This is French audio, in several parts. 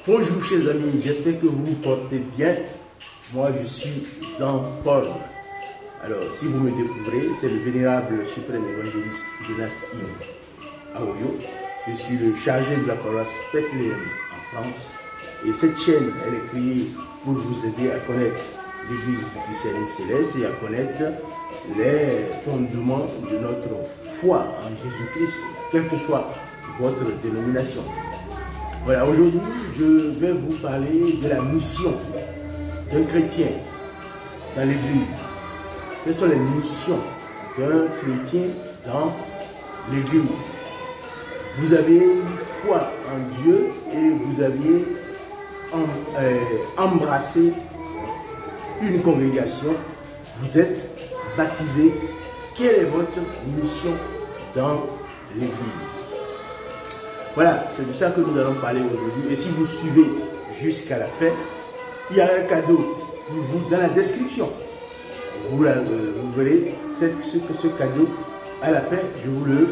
Bonjour chers amis, j'espère que vous vous portez bien. Moi je suis en forme. Alors si vous me découvrez, c'est le vénérable suprême évangéliste Jonas Im Aoyo. Je suis le chargé de la paroisse Bethléem en France. Et cette chaîne, elle est créée pour vous aider à connaître l'église du Christianisme céleste et à connaître les fondements de notre foi en Jésus-Christ, quelle que soit votre dénomination. Voilà, aujourd'hui, je vais vous parler de la mission d'un chrétien dans l'église. Quelles sont les missions d'un chrétien dans l'église? Vous avez une foi en Dieu et vous aviez embrassé une congrégation. Vous êtes baptisé. Quelle est votre mission dans l'église? Voilà, c'est de ça que nous allons parler aujourd'hui. Et si vous suivez jusqu'à la fin, il y a un cadeau pour vous dans la description. Vous verrez ce cadeau à la fin, je vous le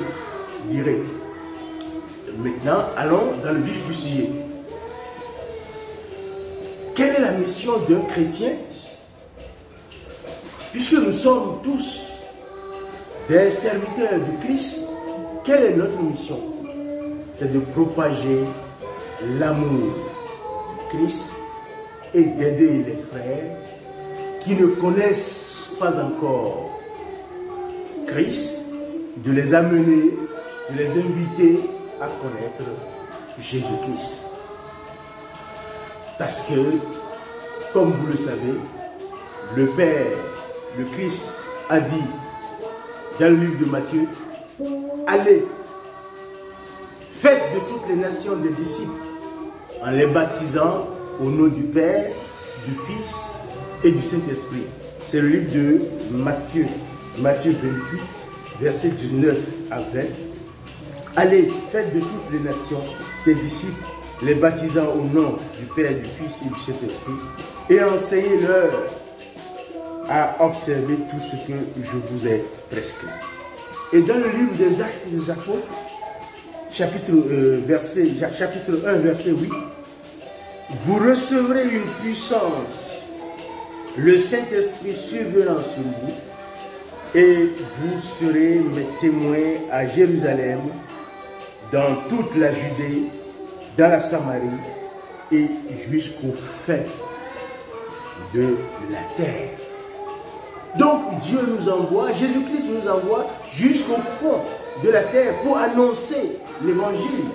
dirai. Maintenant, allons dans le vif du sujet. Quelle est la mission d'un chrétien? Puisque nous sommes tous des serviteurs du Christ, quelle est notre mission? C'est de propager l'amour du Christ et d'aider les frères qui ne connaissent pas encore Christ, de les amener, de les inviter à connaître Jésus-Christ. Parce que, comme vous le savez, le Père, le Christ a dit dans le livre de Matthieu, allez, faites de toutes les nations des disciples en les baptisant au nom du Père, du Fils et du Saint-Esprit. C'est le livre de Matthieu, Matthieu 28, versets 19 à 20. Allez, faites de toutes les nations des disciples, les baptisant au nom du Père, du Fils et du Saint-Esprit, et enseignez-leur à observer tout ce que je vous ai prescrit. Et dans le livre des Actes des Apôtres, chapitre 1, verset 8, vous recevrez une puissance, le Saint-Esprit survenant sur vous, et vous serez mes témoins à Jérusalem, dans toute la Judée, dans la Samarie et jusqu'aux fins de la terre. Donc Dieu nous envoie, Jésus-Christ nous envoie jusqu'au fond de la terre pour annoncer l'évangile.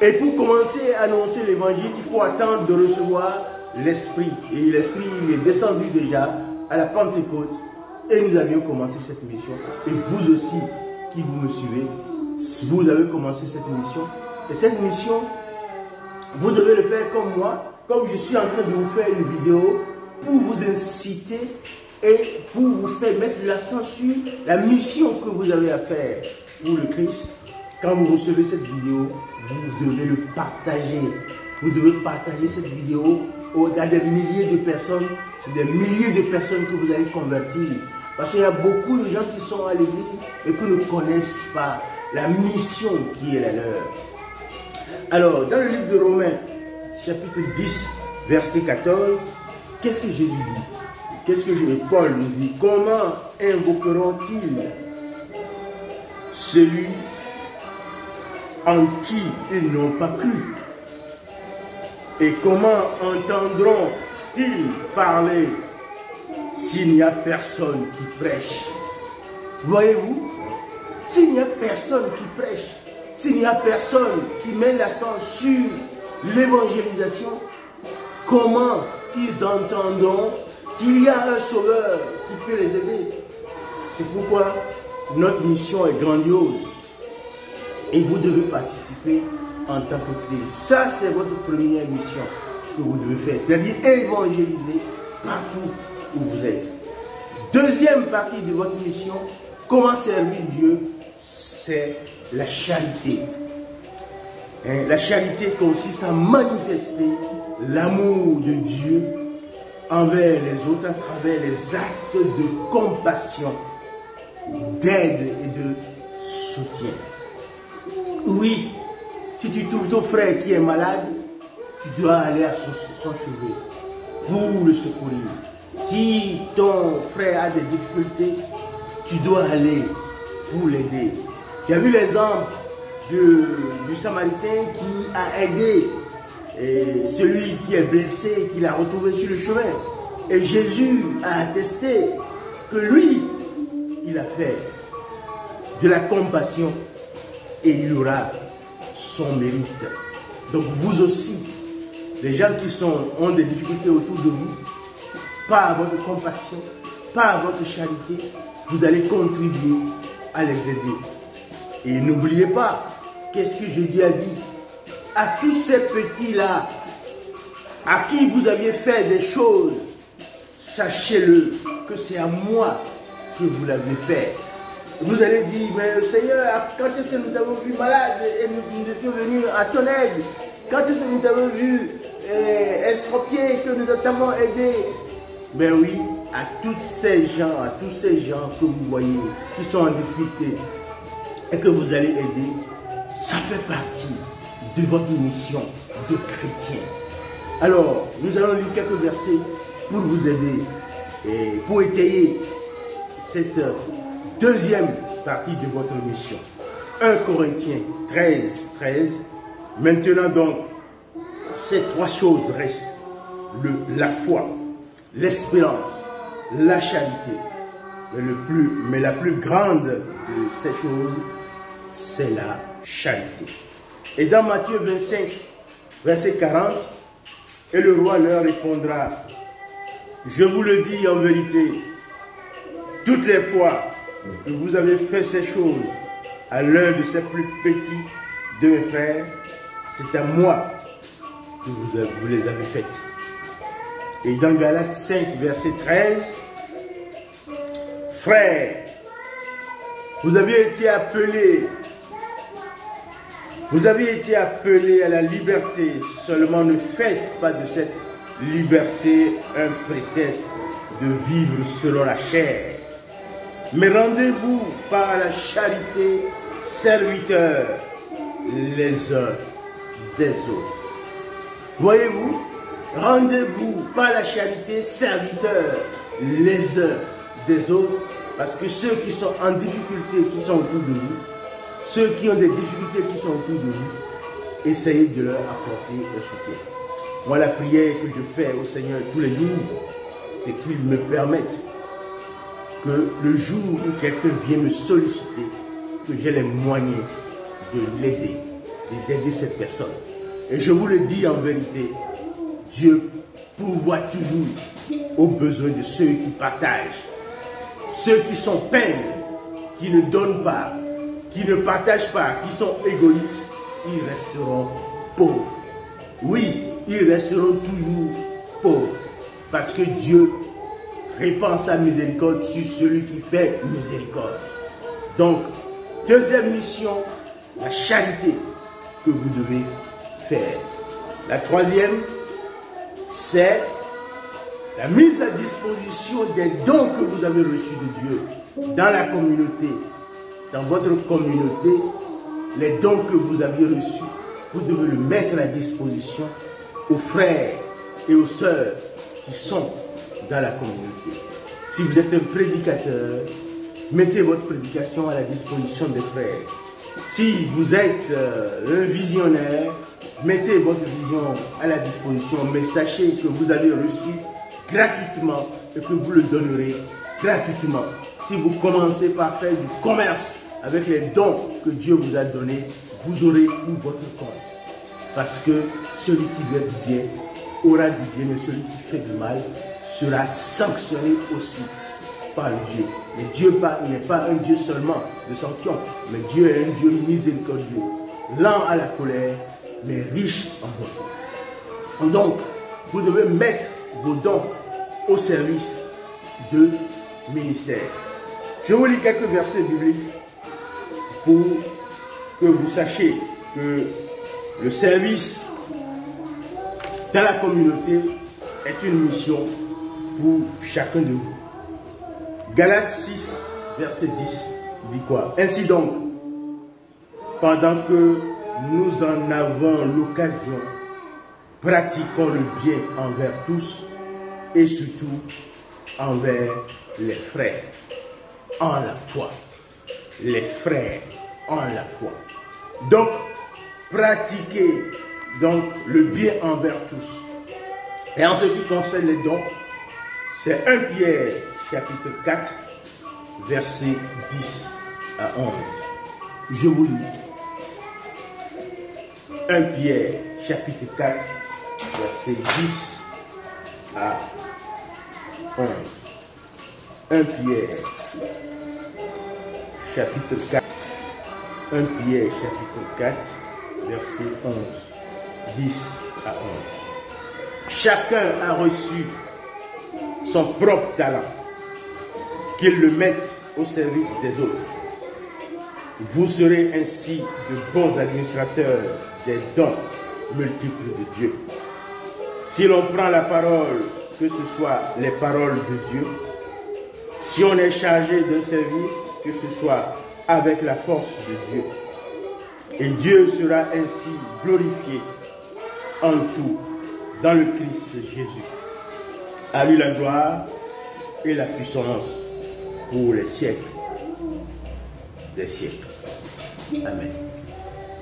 Et pour commencer à annoncer l'évangile, il faut attendre de recevoir l'Esprit. Et l'Esprit est descendu déjà à la Pentecôte. Et nous avions commencé cette mission. Et vous aussi, qui vous me suivez, vous avez commencé cette mission. Et cette mission, vous devez le faire comme moi, comme je suis en train de vous faire une vidéo pour vous inciter et pour vous faire mettre l'accent sur la mission que vous avez à faire pour le Christ. Quand vous recevez cette vidéo, vous devez le partager. Vous devez partager cette vidéo à des milliers de personnes. C'est des milliers de personnes que vous allez convertir. Parce qu'il y a beaucoup de gens qui sont à l'église et qui ne connaissent pas la mission qui est la leur. Alors, dans le livre de Romains, chapitre 10, verset 14, qu'est-ce que Jésus dit? Qu'est-ce que Paul nous dit? Comment invoqueront-ils celui en qui ils n'ont pas cru? Et comment entendront-ils parler s'il n'y a personne qui prêche? Voyez-vous, s'il n'y a personne qui prêche, s'il n'y a personne qui met l'accent sur l'évangélisation, comment ils entendront qu'il y a un sauveur qui peut les aider? C'est pourquoi notre mission est grandiose. Et vous devez participer en tant que Christ. Ça, c'est votre première mission que vous devez faire. C'est-à-dire évangéliser partout où vous êtes. Deuxième partie de votre mission, comment servir Dieu, c'est la charité. La charité consiste à manifester l'amour de Dieu envers les autres à travers les actes de compassion, d'aide et de soutien. Oui, Si tu trouves ton frère qui est malade, tu dois aller à son chevet pour le secourir. Si ton frère a des difficultés, tu dois aller pour l'aider. Tu as vu l'exemple du Samaritain qui a aidé celui qui est blessé, qui l'a retrouvé sur le chemin. Et Jésus a attesté que lui, il a fait de la compassion et il aura son mérite. Donc vous aussi, les gens qui ont des difficultés autour de vous, par votre compassion, par votre charité, vous allez contribuer à les aider. Et n'oubliez pas, qu'est-ce que Jésus a dit? À tous ces petits-là, à qui vous aviez fait des choses, sachez-le que c'est à moi que vous l'avez fait. Vous allez dire, mais Seigneur, quand est-ce que nous avons vu malade et nous étions venus à ton aide? Quand est-ce que nous avons vu estropiés que nous t'avons aidé? Ben oui, à tous ces gens que vous voyez qui sont en difficulté et que vous allez aider, ça fait partie de votre mission de chrétien. Alors, nous allons lire quelques versets pour vous aider et pour étayer cette deuxième partie de votre mission. 1 Corinthiens 13, 13. Maintenant donc, ces trois choses restent. La foi, l'espérance, la charité. Mais la plus grande de ces choses, c'est la charité. Et dans Matthieu 25, verset 40, et le roi leur répondra, je vous le dis en vérité, toutes les fois que vous avez fait ces choses à l'un de ces plus petits de mes frères, c'est à moi que vous les avez faites. Et dans Galates 5, verset 13, frères, vous avez été appelés à la liberté, seulement ne faites pas de cette liberté un prétexte de vivre selon la chair. Mais rendez-vous par la charité serviteurs les uns des autres. Voyez-vous, rendez-vous par la charité serviteurs les uns des autres, parce que ceux qui sont en difficulté, qui sont autour de vous, ceux qui ont des difficultés qui sont autour de vous, essayez de leur apporter un soutien. Moi, la prière que je fais au Seigneur tous les jours, c'est qu'il me permette que le jour où quelqu'un vient me solliciter, que j'ai les moyens de l'aider, d'aider cette personne. Et je vous le dis en vérité, Dieu pourvoit toujours aux besoins de ceux qui partagent. Ceux qui sont peints, qui ne donnent pas, qui ne partagent pas, qui sont égoïstes, ils resteront pauvres. Oui, ils resteront toujours pauvres. Parce que Dieu répand sa miséricorde sur celui qui fait miséricorde. Donc, deuxième mission, la charité que vous devez faire. La troisième, c'est la mise à disposition des dons que vous avez reçus de Dieu dans la communauté. Dans votre communauté, les dons que vous avez reçus, vous devez le mettre à disposition aux frères et aux sœurs qui sont dans la communauté. Si vous êtes un prédicateur, mettez votre prédication à la disposition des frères. Si vous êtes un visionnaire, mettez votre vision à la disposition, mais sachez que vous avez reçu gratuitement et que vous le donnerez gratuitement. Si vous commencez par faire du commerce avec les dons que Dieu vous a donnés, vous aurez pour votre compte. Parce que celui qui veut du bien aura du bien, mais celui qui fait du mal sera sanctionné aussi par Dieu. Mais Dieu n'est pas un Dieu seulement de sanction, mais Dieu est un Dieu miséricordieux, lent à la colère, mais riche en bonté. Donc, vous devez mettre vos dons au service de ministère. Je vous lis quelques versets bibliques pour que vous sachiez que le service dans la communauté est une mission pour chacun de vous. Galates 6, verset 10, dit quoi? Ainsi donc, pendant que nous en avons l'occasion, pratiquons le bien envers tous et surtout envers les frères en la foi. Les frères en la foi. Donc, pratiquez donc le bien envers tous. Et en ce qui concerne les dons, c'est 1 Pierre chapitre 4, versets 10 à 11. Je vous lis. 1 Pierre chapitre 4, versets 10 à 11. 1 Pierre chapitre 4. 1 Pierre chapitre 4, verset 11. 10 à 11. Chacun a reçu son propre talent, qu'il le mette au service des autres. Vous serez ainsi de bons administrateurs des dons multiples de Dieu. Si l'on prend la parole, que ce soit les paroles de Dieu, si on est chargé d'un service, que ce soit avec la force de Dieu, et Dieu sera ainsi glorifié en tout dans le Christ Jésus. À lui la gloire et la puissance pour les siècles des siècles. Amen.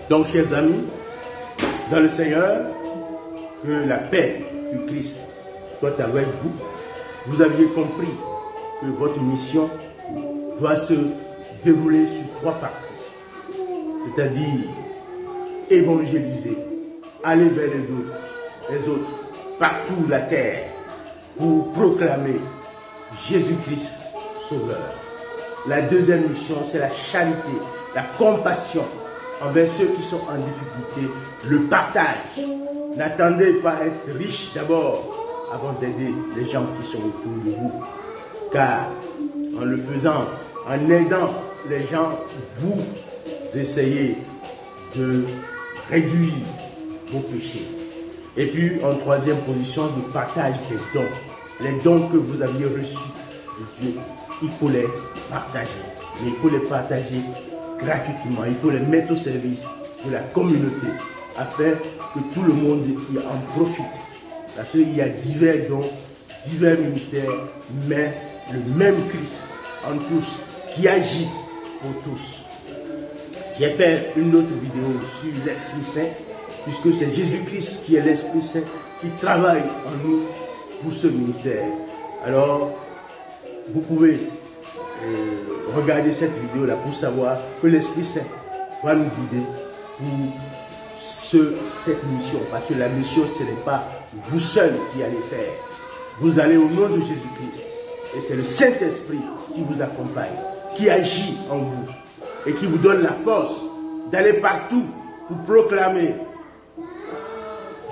Donc, chers amis, dans le Seigneur, que la paix du Christ soit avec vous. Vous aviez compris que votre mission doit se dérouler sur 3 parties. C'est-à-dire évangéliser, aller vers les autres, partout la terre, pour proclamer Jésus-Christ Sauveur. La deuxième mission, c'est la charité, la compassion envers ceux qui sont en difficulté, le partage. N'attendez pas à être riche d'abord avant d'aider les gens qui sont autour de vous. Car en le faisant, en aidant les gens, vous essayez de réduire vos péchés. Et puis, en troisième position, le partage des dons. Les dons que vous aviez reçus de Dieu, il faut les partager. Mais il faut les partager gratuitement. Il faut les mettre au service de la communauté afin que tout le monde y en profite. Parce qu'il y a divers dons, divers ministères, mais le même Christ en tous qui agit pour tous. J'ai fait une autre vidéo sur l'Esprit Saint, puisque c'est Jésus-Christ qui est l'Esprit Saint qui travaille en nous pour ce ministère. Alors, vous pouvez regarder cette vidéo-là pour savoir que l'Esprit Saint va nous guider pour cette mission. Parce que la mission, ce n'est pas vous seul qui allez faire. Vous allez au nom de Jésus-Christ. Et c'est le Saint-Esprit qui vous accompagne, qui agit en vous et qui vous donne la force d'aller partout pour proclamer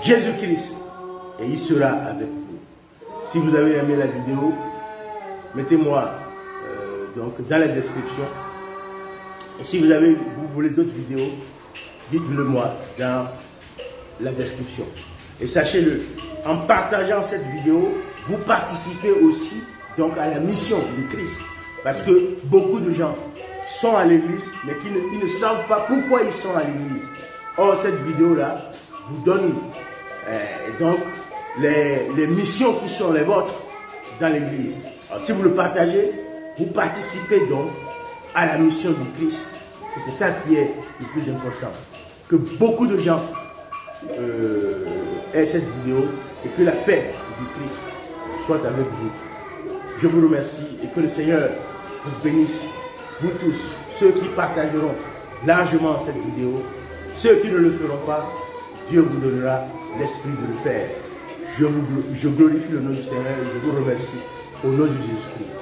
Jésus-Christ. Et il sera avec vous. Si vous avez aimé la vidéo, mettez-moi donc dans la description. Et si vous voulez d'autres vidéos, dites-le moi dans la description. Et sachez-le, en partageant cette vidéo, vous participez aussi donc à la mission du Christ. Parce que beaucoup de gens sont à l'église, mais ils ne savent pas pourquoi ils sont à l'église. Or, cette vidéo-là vous donne donc les missions qui sont les vôtres dans l'église. Alors, si vous le partagez, vous participez donc à la mission du Christ. Et c'est ça qui est le plus important. Que beaucoup de gens aient cette vidéo et que la paix du Christ soit avec vous. Je vous remercie et que le Seigneur vous bénisse, vous tous, ceux qui partageront largement cette vidéo, ceux qui ne le feront pas, Dieu vous donnera l'esprit de le faire. Je glorifie le nom du Seigneur et je vous remercie au nom de Jésus-Christ.